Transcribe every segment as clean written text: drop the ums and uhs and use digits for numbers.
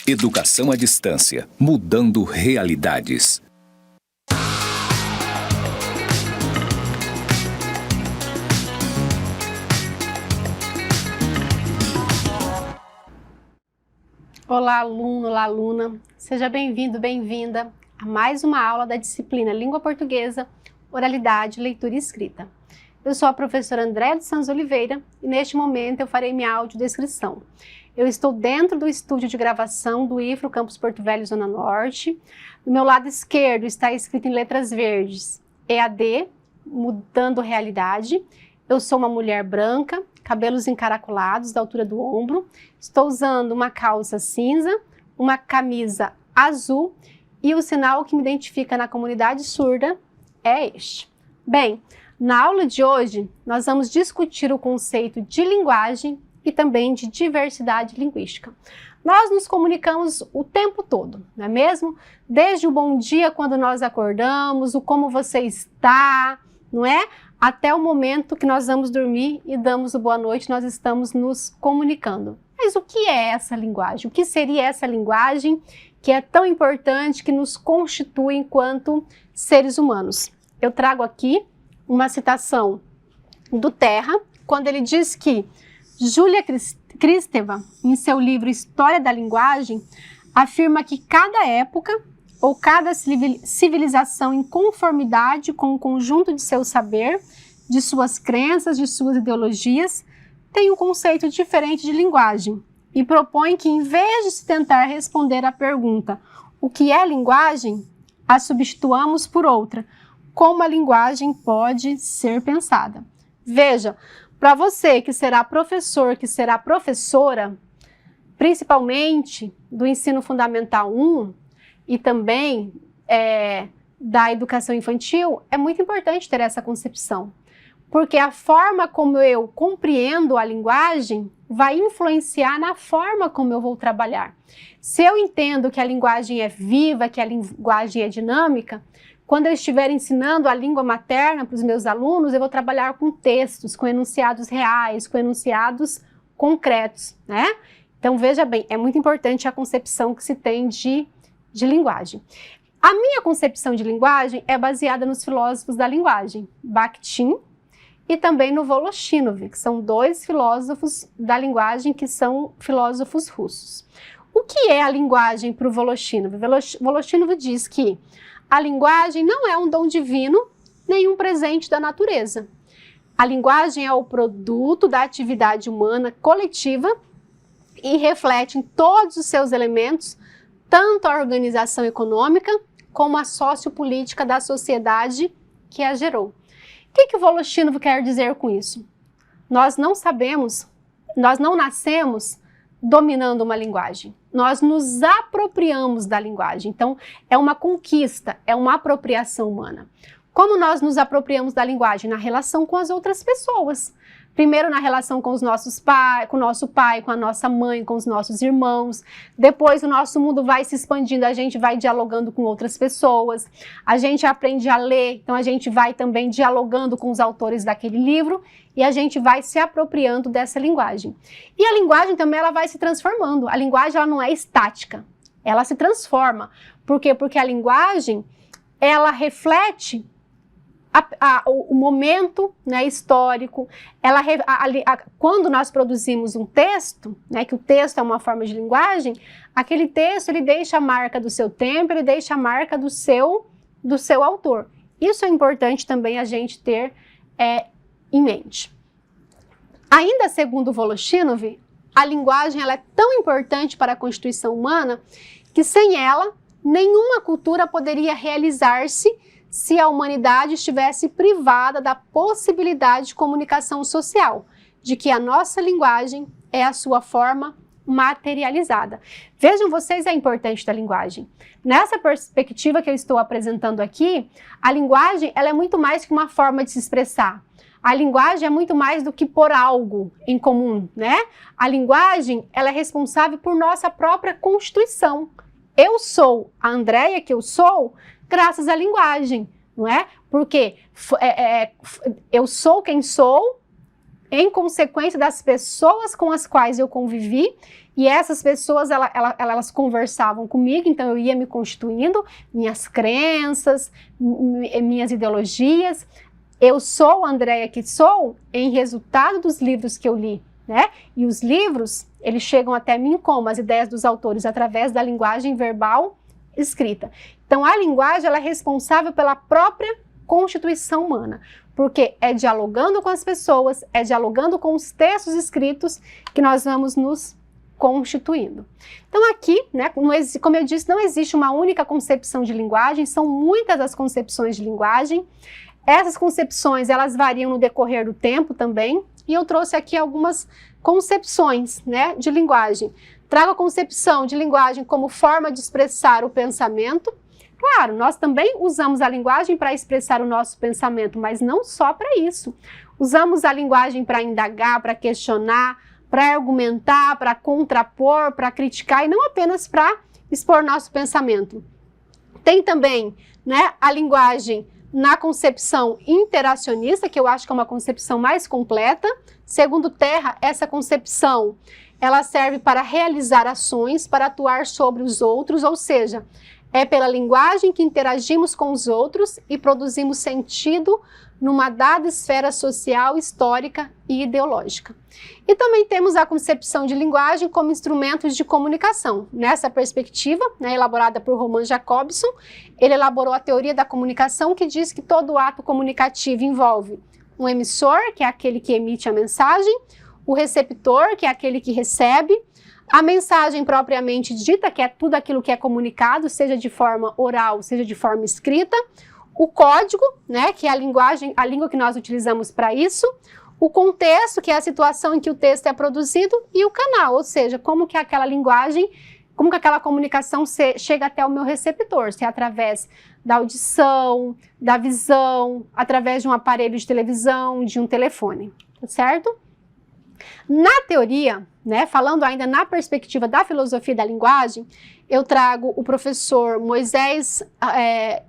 Educação à distância, mudando realidades. Olá, aluno, olá, aluna. Seja bem-vindo, bem-vinda a mais uma aula da disciplina Língua Portuguesa, Oralidade, Leitura e Escrita. Eu sou a professora Andréa de Santos Oliveira e neste momento eu farei minha audiodescrição. Eu estou dentro do estúdio de gravação do IFRO Campus Porto Velho, Zona Norte. Do meu lado esquerdo está escrito em letras verdes EAD, Mudando Realidade. Eu sou uma mulher branca, cabelos encaracolados da altura do ombro. Estou usando uma calça cinza, uma camisa azul e o sinal que me identifica na comunidade surda é este. Bem, na aula de hoje nós vamos discutir o conceito de linguagem e também de diversidade linguística. Nós nos comunicamos o tempo todo, não é mesmo? Desde o bom dia quando nós acordamos, o como você está, não é? Até o momento que nós vamos dormir e damos o boa noite, nós estamos nos comunicando. Mas o que é essa linguagem? O que seria essa linguagem que é tão importante, que nos constitui enquanto seres humanos? Eu trago aqui uma citação do Terra, quando ele diz que Júlia Kristeva, em seu livro História da Linguagem, afirma que cada época ou cada civilização em conformidade com o conjunto de seu saber, de suas crenças, de suas ideologias, tem um conceito diferente de linguagem e propõe que, em vez de se tentar responder à pergunta o que é linguagem, a substituamos por outra, como a linguagem pode ser pensada. Veja, para você que será professor, que será professora, principalmente do ensino fundamental 1 e também da educação infantil, é muito importante ter essa concepção, porque a forma como eu compreendo a linguagem vai influenciar na forma como eu vou trabalhar. Se eu entendo que a linguagem é viva, que a linguagem é dinâmica, quando eu estiver ensinando a língua materna para os meus alunos, eu vou trabalhar com textos, com enunciados reais, com enunciados concretos, né? Então, veja bem, é muito importante a concepção que se tem de linguagem. A minha concepção de linguagem é baseada nos filósofos da linguagem, Bakhtin e também no Voloshinov, que são dois filósofos da linguagem que são filósofos russos. O que é a linguagem para o Voloshinov? Voloshinov diz que a linguagem não é um dom divino, nem um presente da natureza. A linguagem é o produto da atividade humana coletiva e reflete em todos os seus elementos tanto a organização econômica como a sociopolítica da sociedade que a gerou. O que o Voloshinov quer dizer com isso? Nós não sabemos, nós não nascemos dominando uma linguagem. Nós nos apropriamos da linguagem. Então, é uma conquista, é uma apropriação humana. Como nós nos apropriamos da linguagem? Na relação com as outras pessoas. Primeiro na relação com os nossos pais, com o nosso pai, com a nossa mãe, com os nossos irmãos. Depois o nosso mundo vai se expandindo, a gente vai dialogando com outras pessoas. A gente aprende a ler, então a gente vai também dialogando com os autores daquele livro e a gente vai se apropriando dessa linguagem. E a linguagem também ela vai se transformando. A linguagem ela não é estática, ela se transforma. Por quê? Porque a linguagem ela reflete o momento, né, histórico. Quando nós produzimos um texto, né, que o texto é uma forma de linguagem, aquele texto ele deixa a marca do seu tempo, ele deixa a marca do seu autor. Isso é importante também a gente ter em mente. Ainda segundo Voloshinov, a linguagem ela é tão importante para a constituição humana que sem ela, nenhuma cultura poderia realizar-se se a humanidade estivesse privada da possibilidade de comunicação social, de que a nossa linguagem é a sua forma materializada. Vejam vocês a importância da linguagem. Nessa perspectiva que eu estou apresentando aqui, a linguagem ela é muito mais que uma forma de se expressar. A linguagem é muito mais do que pôr algo em comum, né? A linguagem ela é responsável por nossa própria constituição. Eu sou a Andréia que eu sou graças à linguagem, não é? Porque eu sou quem sou em consequência das pessoas com as quais eu convivi, e essas pessoas, elas conversavam comigo, então eu ia me constituindo, minhas crenças, minhas ideologias. Eu sou a Andréia que sou em resultado dos livros que eu li, né? E os livros, eles chegam até mim como as ideias dos autores, através da linguagem verbal escrita. Então, a linguagem, ela é responsável pela própria constituição humana, porque é dialogando com as pessoas, é dialogando com os textos escritos que nós vamos nos constituindo. Então aqui, né, como eu disse, não existe uma única concepção de linguagem, são muitas as concepções de linguagem. Essas concepções, elas variam no decorrer do tempo também, e eu trouxe aqui algumas concepções, né, de linguagem. Trago a concepção de linguagem como forma de expressar o pensamento. Claro, nós também usamos a linguagem para expressar o nosso pensamento, mas não só para isso. Usamos a linguagem para indagar, para questionar, para argumentar, para contrapor, para criticar, e não apenas para expor nosso pensamento. Tem também, né, a linguagem na concepção interacionista, que eu acho que é uma concepção mais completa. Segundo Terra, essa concepção, ela serve para realizar ações, para atuar sobre os outros, ou seja, é pela linguagem que interagimos com os outros e produzimos sentido numa dada esfera social, histórica e ideológica. E também temos a concepção de linguagem como instrumentos de comunicação. Nessa perspectiva, né, elaborada por Roman Jakobson, ele elaborou a teoria da comunicação, que diz que todo ato comunicativo envolve um emissor, que é aquele que emite a mensagem, o receptor, que é aquele que recebe, a mensagem propriamente dita, que é tudo aquilo que é comunicado, seja de forma oral, seja de forma escrita, o código, né, que é a linguagem, a língua que nós utilizamos para isso, o contexto, que é a situação em que o texto é produzido, e o canal, ou seja, como que aquela linguagem, como que aquela comunicação chega até o meu receptor, se é através da audição, da visão, através de um aparelho de televisão, de um telefone, tá certo? Na teoria, né, falando ainda na perspectiva da filosofia da linguagem, eu trago o professor Moisés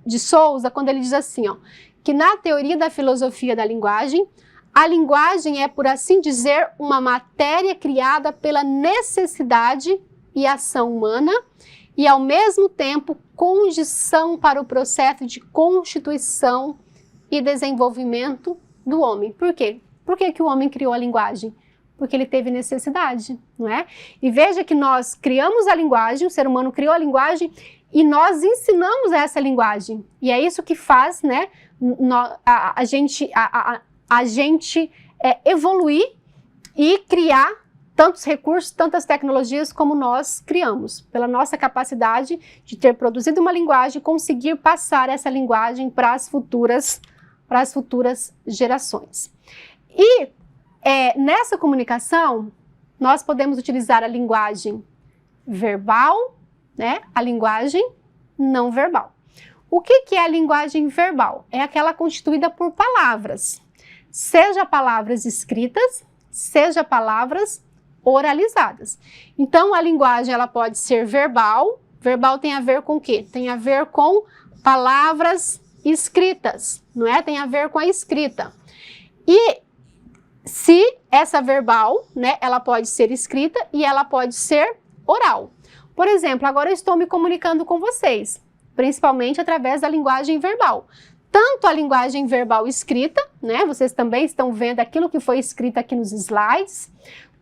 de Souza, quando ele diz assim, ó, que na teoria da filosofia da linguagem, a linguagem é, por assim dizer, uma matéria criada pela necessidade e ação humana e, ao mesmo tempo, condição para o processo de constituição e desenvolvimento do homem. Por quê? Por que que o homem criou a linguagem? Porque ele teve necessidade, não é? E veja que nós criamos a linguagem, o ser humano criou a linguagem e nós ensinamos essa linguagem. E é isso que faz, né, a gente evoluir e criar tantos recursos, tantas tecnologias como nós criamos, pela nossa capacidade de ter produzido uma linguagem e conseguir passar essa linguagem para as futuras gerações. E nessa comunicação, nós podemos utilizar a linguagem verbal, né, a linguagem não verbal. O que é a linguagem verbal? É aquela constituída por palavras, seja palavras escritas, seja palavras oralizadas. Então, a linguagem ela pode ser verbal. Verbal tem a ver com o quê? Tem a ver com palavras escritas, não é? Tem a ver com a escrita. E se essa verbal, né, ela pode ser escrita e ela pode ser oral. Por exemplo, agora eu estou me comunicando com vocês, principalmente através da linguagem verbal. Tanto a linguagem verbal escrita, né, vocês também estão vendo aquilo que foi escrito aqui nos slides,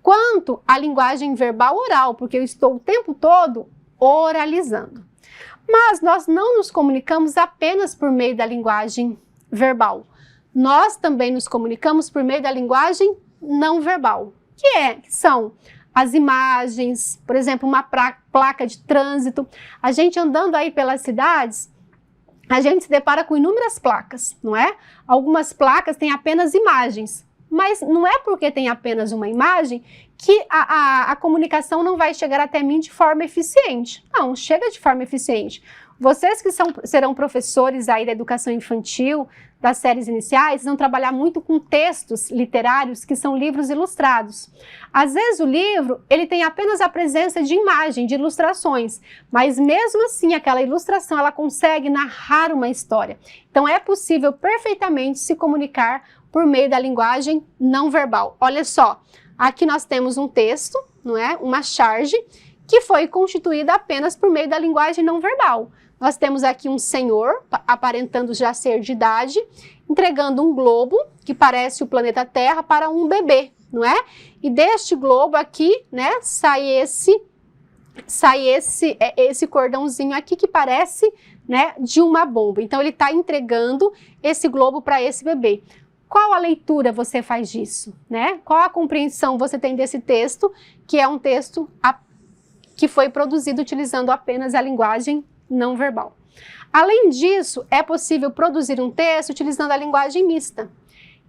quanto a linguagem verbal oral, porque eu estou o tempo todo oralizando. Mas nós não nos comunicamos apenas por meio da linguagem verbal. Nós também nos comunicamos por meio da linguagem não verbal, que são as imagens, por exemplo, uma placa de trânsito. A gente andando aí pelas cidades, a gente se depara com inúmeras placas, não é? Algumas placas têm apenas imagens, mas não é porque tem apenas uma imagem que a comunicação não vai chegar até mim de forma eficiente. Não, chega de forma eficiente. Vocês que serão professores aí da educação infantil, das séries iniciais, vão trabalhar muito com textos literários que são livros ilustrados. Às vezes o livro, ele tem apenas a presença de imagem, de ilustrações, mas mesmo assim aquela ilustração, ela consegue narrar uma história. Então é possível perfeitamente se comunicar por meio da linguagem não verbal. Olha só, aqui nós temos um texto, não é? Uma charge que foi constituída apenas por meio da linguagem não verbal. Nós temos aqui um senhor, aparentando já ser de idade, entregando um globo, que parece o planeta Terra, para um bebê, não é? E deste globo aqui, né, sai esse cordãozinho aqui que parece, né, de uma bomba. Então ele está entregando esse globo para esse bebê. Qual a leitura você faz disso, né? Qual a compreensão você tem desse texto, que é um texto que foi produzido utilizando apenas a linguagem não verbal? Além disso, é possível produzir um texto utilizando a linguagem mista.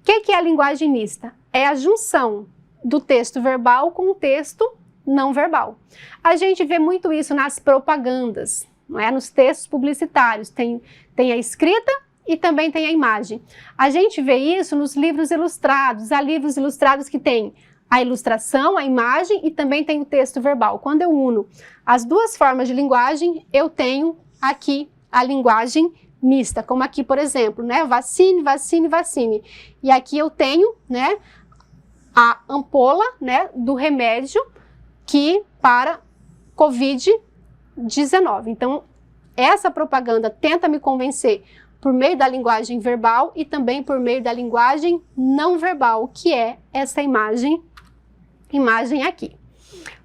O que é a linguagem mista? É a junção do texto verbal com o texto não verbal. A gente vê muito isso nas propagandas, não é? Nos textos publicitários. Tem a escrita e também tem a imagem. A gente vê isso nos livros ilustrados. Há livros ilustrados que têm a ilustração, a imagem e também tem o texto verbal. Quando eu uno as duas formas de linguagem, eu tenho aqui a linguagem mista, como aqui, por exemplo, né? Vacine, vacine, vacine. E aqui eu tenho, né, a ampola, né, do remédio para Covid-19. Então, essa propaganda tenta me convencer por meio da linguagem verbal e também por meio da linguagem não verbal, que é essa imagem aqui.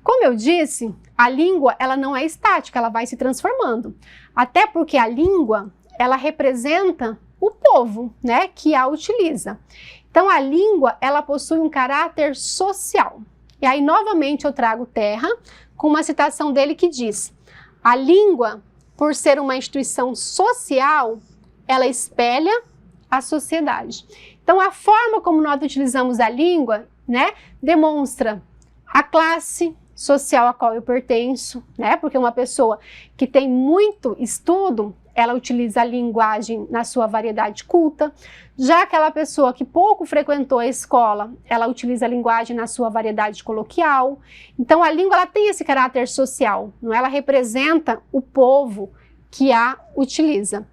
Como eu disse, a língua ela não é estática, ela vai se transformando. Até porque a língua, ela representa o povo, né, que a utiliza. Então, a língua, ela possui um caráter social. E aí, novamente, eu trago Terra com uma citação dele que diz: a língua, por ser uma instituição social, ela espelha a sociedade. Então, a forma como nós utilizamos a língua, né, demonstra a classe social a qual eu pertenço, né, porque uma pessoa que tem muito estudo, ela utiliza a linguagem na sua variedade culta. Já aquela pessoa que pouco frequentou a escola, ela utiliza a linguagem na sua variedade coloquial. Então, a língua ela tem esse caráter social, não é? Ela representa o povo que a utiliza.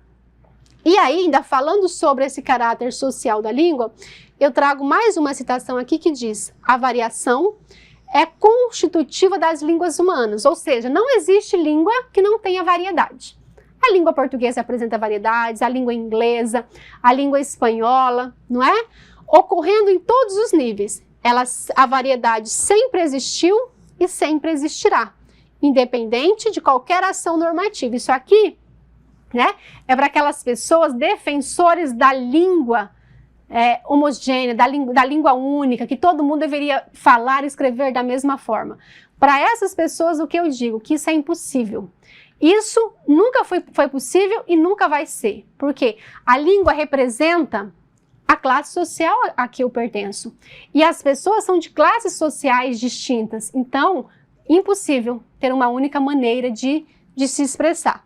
E ainda, falando sobre esse caráter social da língua, eu trago mais uma citação aqui que diz: a variação é constitutiva das línguas humanas, ou seja, não existe língua que não tenha variedade. A língua portuguesa apresenta variedades, a língua inglesa, a língua espanhola, não é? Ocorrendo em todos os níveis. A variedade sempre existiu e sempre existirá, independente de qualquer ação normativa. Isso aqui, né, é para aquelas pessoas defensores da língua homogênea, da língua única, que todo mundo deveria falar e escrever da mesma forma. Para essas pessoas, o que eu digo? Que isso é impossível. Isso nunca foi possível e nunca vai ser, porque a língua representa a classe social a que eu pertenço. E as pessoas são de classes sociais distintas, então, impossível ter uma única maneira de se expressar.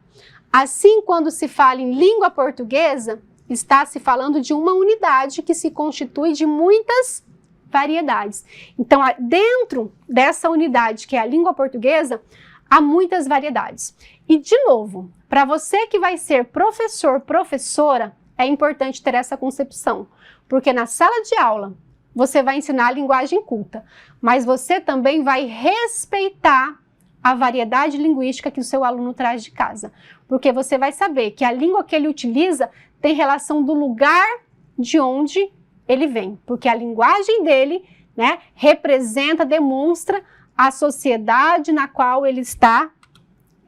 Assim, quando se fala em língua portuguesa, está se falando de uma unidade que se constitui de muitas variedades. Então, dentro dessa unidade, que é a língua portuguesa, há muitas variedades. E, de novo, para você que vai ser professor, professora, é importante ter essa concepção, porque na sala de aula você vai ensinar a linguagem culta, mas você também vai respeitar a variedade linguística que o seu aluno traz de casa, porque você vai saber que a língua que ele utiliza tem relação do lugar de onde ele vem, porque a linguagem dele, né, representa, demonstra a sociedade na qual ele está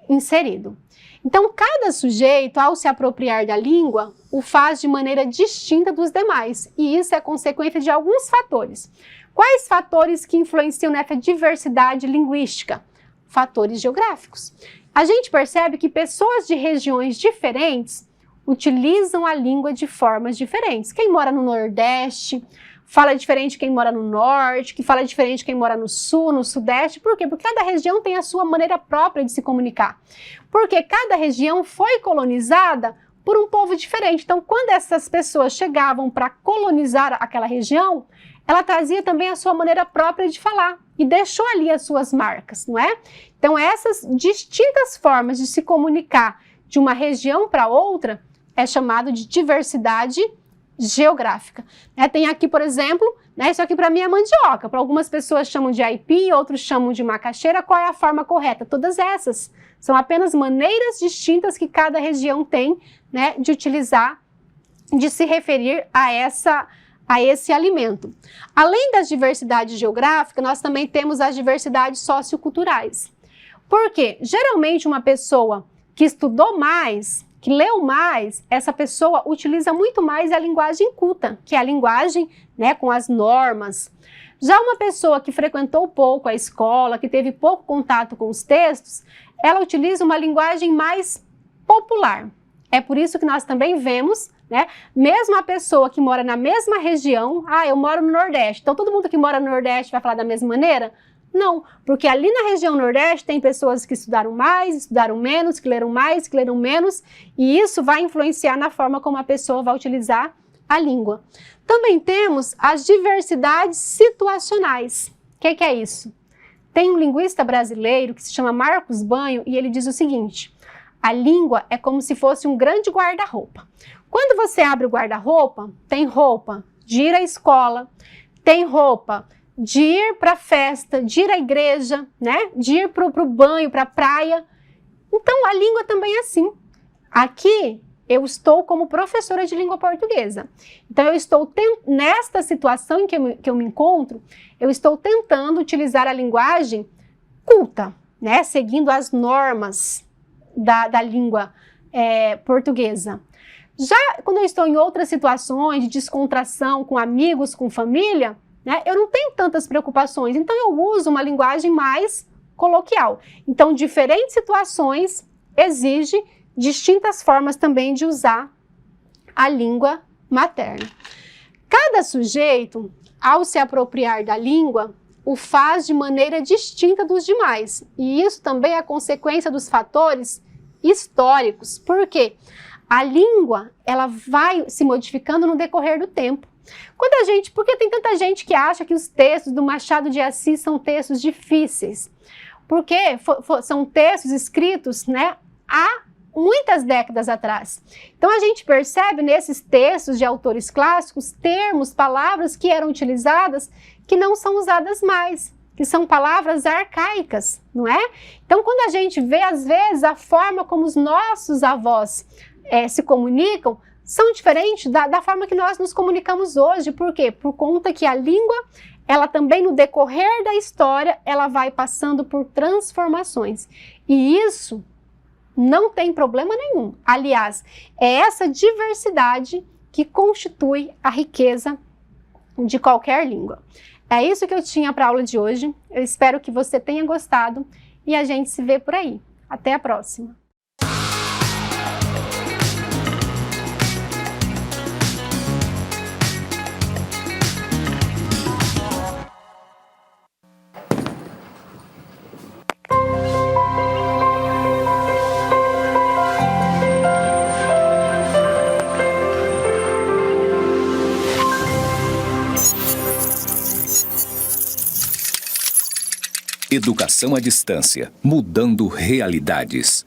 inserido. Então, cada sujeito, ao se apropriar da língua, o faz de maneira distinta dos demais, e isso é consequência de alguns fatores. Quais fatores que influenciam nessa diversidade linguística? Fatores geográficos. A gente percebe que pessoas de regiões diferentes utilizam a língua de formas diferentes. Quem mora no Nordeste fala diferente de quem mora no Norte, que fala diferente de quem mora no Sul, no Sudeste. Por quê? Porque cada região tem a sua maneira própria de se comunicar. Porque cada região foi colonizada por um povo diferente. Então, quando essas pessoas chegavam para colonizar aquela região, ela trazia também a sua maneira própria de falar e deixou ali as suas marcas, não é? Então, essas distintas formas de se comunicar de uma região para outra é chamado de diversidade geográfica. Tem aqui, por exemplo, isso aqui para mim é mandioca, para algumas pessoas chamam de aipim, outros chamam de macaxeira. Qual é a forma correta? Todas essas são apenas maneiras distintas que cada região tem, de utilizar, de se referir a esse alimento. Além das diversidades geográficas, nós também temos as diversidades socioculturais. Por quê? Geralmente uma pessoa que estudou mais, que leu mais, essa pessoa utiliza muito mais a linguagem culta, que é a linguagem, com as normas. Já uma pessoa que frequentou pouco a escola, que teve pouco contato com os textos, ela utiliza uma linguagem mais popular. É por isso que nós também vemos, mesmo a pessoa que mora na mesma região, eu moro no Nordeste, então todo mundo que mora no Nordeste vai falar da mesma maneira? Não, porque ali na região Nordeste tem pessoas que estudaram mais, estudaram menos, que leram mais, que leram menos, e isso vai influenciar na forma como a pessoa vai utilizar a língua. Também temos as diversidades situacionais. O que é isso? Tem um linguista brasileiro que se chama Marcos Banho e ele diz o seguinte: a língua é como se fosse um grande guarda-roupa. Quando você abre o guarda-roupa, tem roupa de ir à escola, tem roupa de ir para a festa, de ir à igreja, de ir para o banho, para a praia. Então, a língua também é assim. Aqui, eu estou como professora de língua portuguesa. Então, eu estou nesta situação em que eu me encontro, eu estou tentando utilizar a linguagem culta, seguindo as normas da língua portuguesa. Já quando eu estou em outras situações de descontração com amigos, com família, eu não tenho tantas preocupações, então eu uso uma linguagem mais coloquial. Então, diferentes situações exigem distintas formas também de usar a língua materna. Cada sujeito, ao se apropriar da língua, o faz de maneira distinta dos demais. E isso também é consequência dos fatores históricos. Por quê? A língua, ela vai se modificando no decorrer do tempo. Porque tem tanta gente que acha que os textos do Machado de Assis são textos difíceis, porque são textos escritos, há muitas décadas atrás. Então a gente percebe nesses textos de autores clássicos termos, palavras que eram utilizadas que não são usadas mais, que são palavras arcaicas, não é? Então quando a gente vê às vezes a forma como os nossos avós se comunicam, são diferentes da forma que nós nos comunicamos hoje. Por quê? Por conta que a língua, ela também no decorrer da história, ela vai passando por transformações. E isso não tem problema nenhum. Aliás, é essa diversidade que constitui a riqueza de qualquer língua. É isso que eu tinha para a aula de hoje. Eu espero que você tenha gostado e a gente se vê por aí. Até a próxima! Educação à distância, mudando realidades.